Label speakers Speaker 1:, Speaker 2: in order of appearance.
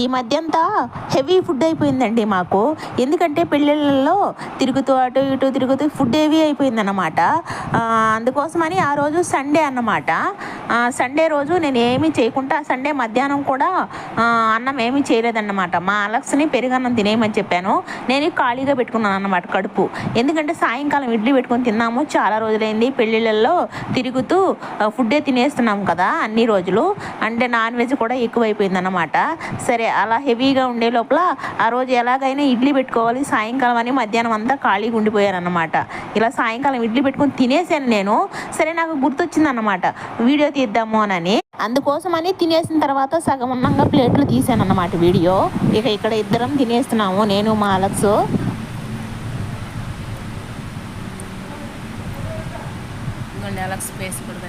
Speaker 1: ఈ మధ్య అంతా హెవీ ఫుడ్ అయిపోయిందండి మాకు. ఎందుకంటే పెళ్ళిళ్ళలో తిరుగుతూ అటు ఇటు తిరుగుతూ ఫుడ్ హెవీ అయిపోయిందన్నమాట. అందుకోసమని ఆ రోజు సండే అన్నమాట. సండే రోజు నేను ఏమీ చేయకుండా సండే మధ్యాహ్నం కూడా అన్నం ఏమీ చేయలేదన్నమాట. మా అలక్స్ని పెరుగన్నం తినేయమని చెప్పాను. నేను ఖాళీగా పెట్టుకున్నాను అన్నమాట కడుపు. ఎందుకంటే సాయంకాలం ఇడ్లీ పెట్టుకొని తిన్నాము, చాలా రోజులైంది. పెళ్ళిళ్ళల్లో తిరుగుతూ ఫుడ్డే తినేస్తున్నాం కదా అన్ని రోజులు. అంటే నాన్ వెజ్ కూడా ఎక్కువైపోయింది అన్నమాట. సరే అలా హెవీగా ఉండే లోపల ఆ రోజు ఎలాగైనా ఇడ్లీ పెట్టుకోవాలి సాయంకాలం అని మధ్యాహ్నం అంతా ఖాళీగా ఉండిపోయాను అన్నమాట. ఇలా సాయంకాలం ఇడ్లీ పెట్టుకొని తినేసాను నేను. సరే నాకు గుర్తొచ్చింది అన్నమాట వీడియో తీద్దాము అని. అందుకోసమని తినేసిన తర్వాత సగం ఉన్నంగా ప్లేట్లు తీసాను అన్నమాట వీడియో. ఇక ఇక్కడ ఇద్దరం తినేస్తున్నాము, నేను మా అలక్స్.
Speaker 2: అలక్స్ ఫేస్ కూడా